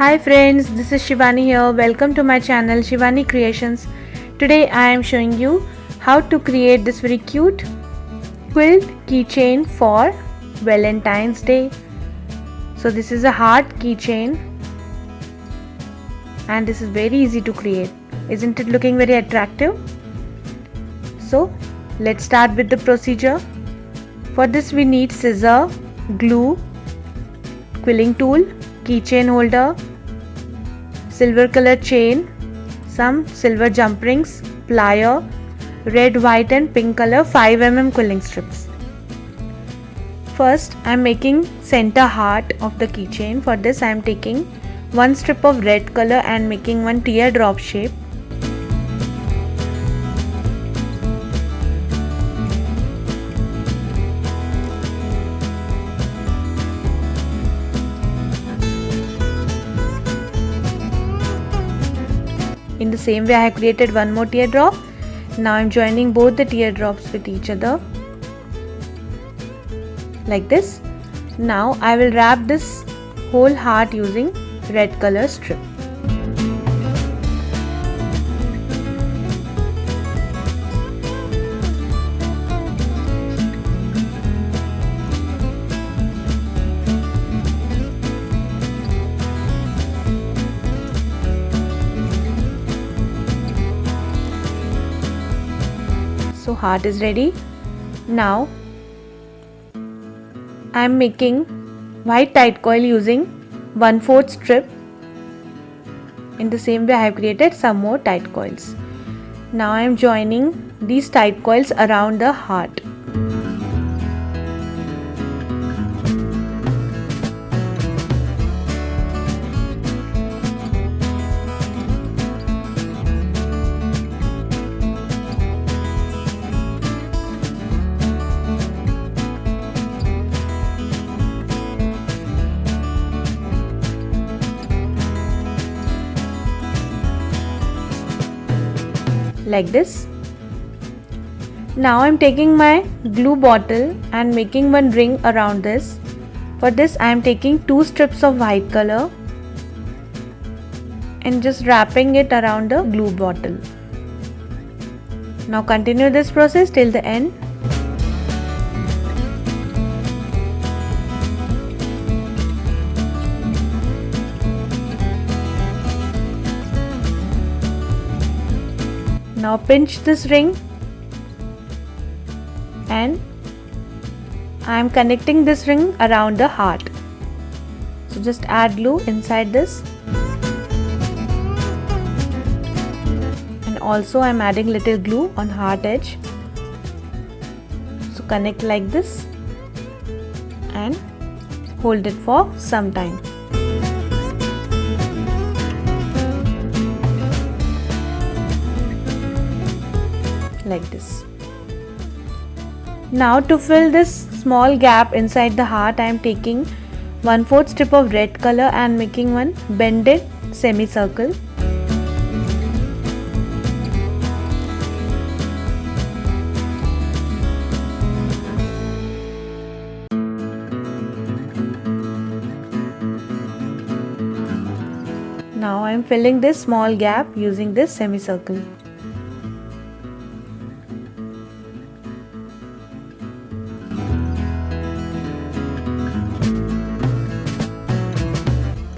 Hi friends, this is Shivani here. Welcome to my channel Shivani Creations. Today I am showing you how to create this very cute quilled keychain for Valentine's Day. So this is a heart keychain and this is very easy to create. Isn't it looking very attractive? So let's start with the procedure. For this we need scissor, glue, quilling tool, keychain holder, silver color chain, some silver jump rings, plier, red, white and pink color 5 mm quilling strips. First I am making center heart of the keychain. For this I am taking one strip of red color and making one teardrop shape. In the same way I have created one more teardrop. Now I am joining both the teardrops with each other like this. Now I will wrap this whole heart using red color strip. So heart is ready. Now I am making white tight coil using 1/4 strip. In the same way I have created some more tight coils. Now I am joining these tight coils around the heart. Like this. Now I am taking my glue bottle and making one ring around this. For this I am taking 2 strips of white color and just wrapping it around the glue bottle. Now continue this process till the end. Now pinch this ring and I am connecting this ring around the heart. So just add glue inside this and also I am adding little glue on heart edge. So connect like this and hold it for some time. Like this. Now to fill this small gap inside the heart I am taking 1/4 strip of red color and making one bended semicircle. Now I am filling this small gap using this semicircle.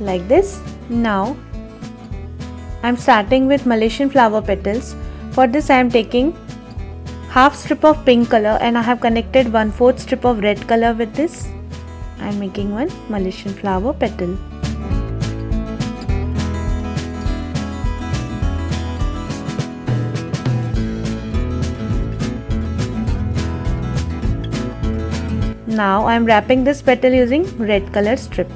Like this. Now I am starting with Malaysian flower petals. For this I am taking half strip of pink color and I have connected 1/4 strip of red color with this. I am making one Malaysian flower petal. Now I am wrapping this petal using red color strip.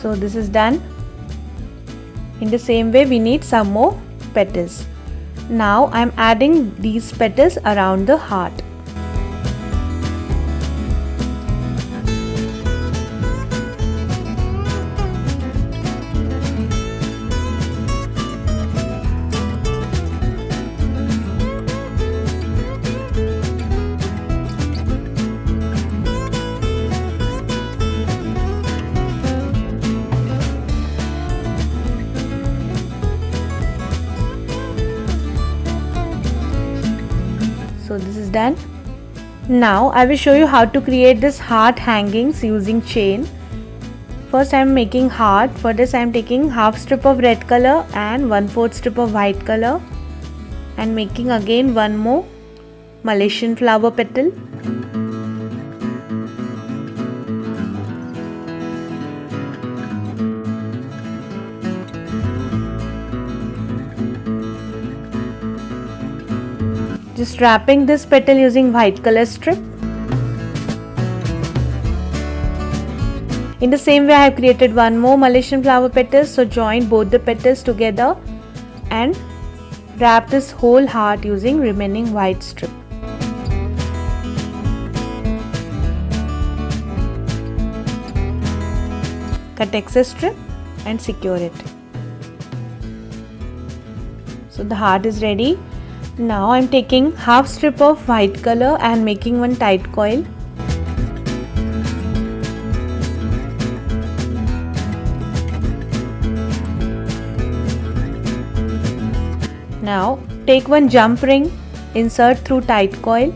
So this is done. In the same way we need some more petals. Now I am adding these petals around the heart. done. Now I will show you how to create this heart hangings using chain. First I am making heart. For this I am taking half strip of red color and 1/4 strip of white color and making again one more Malaysian flower petal. Just wrapping this petal using white color strip. In the same way I have created one more Malaysian flower petal, so join both the petals together and wrap this whole heart using remaining white strip. Cut excess strip and secure it. So the heart is ready. Now I am taking half strip of white color and making one tight coil. Now take one jump ring, insert through tight coil,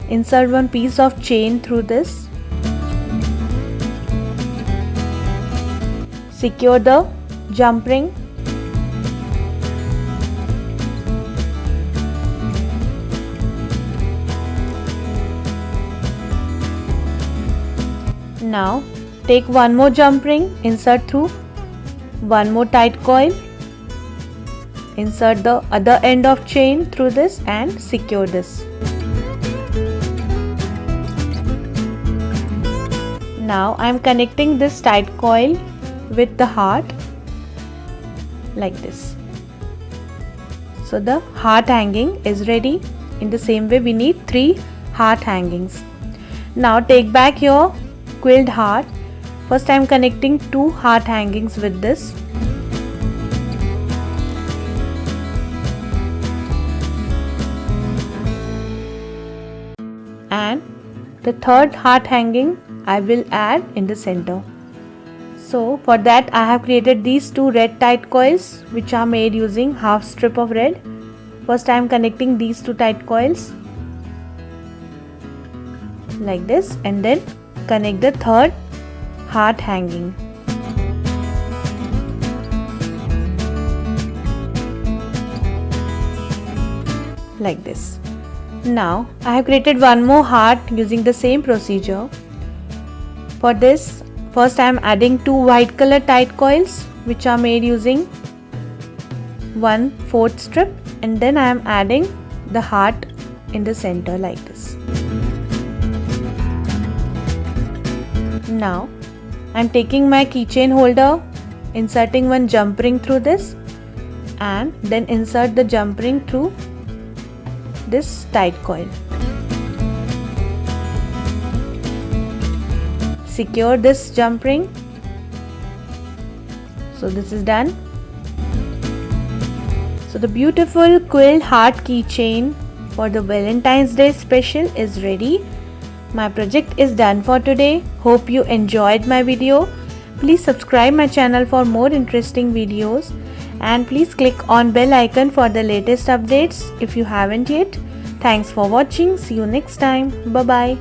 insert one piece of chain through this. Secure the jump ring. Now take one more jump ring, insert through one more tight coil, insert the other end of chain through this and secure this. Now I am connecting this tight coil with the heart like this. So the heart hanging is ready. In the same way we need 3 heart hangings. Now take back your quilled heart. First I am connecting 2 heart hangings with this. And the third heart hanging I will add in the center. So for that I have created these 2 red tight coils which are made using half strip of red. First I am connecting these 2 tight coils like this and then connect the third heart hanging. Like this. Now I have created one more heart using the same procedure. For this, first I am adding 2 white color tight coils which are made using 1/4 strip and then I am adding the heart in the center like this. Now I am taking my keychain holder, inserting one jump ring through this and then insert the jump ring through this tight coil. Secure this jump ring. So this is done. So the beautiful quilled heart keychain for the Valentine's Day special is ready. My project is done for today. Hope you enjoyed my video. Please subscribe my channel for more interesting videos and please click on bell icon for the latest updates if you haven't yet. Thanks for watching. See you next time. Bye bye.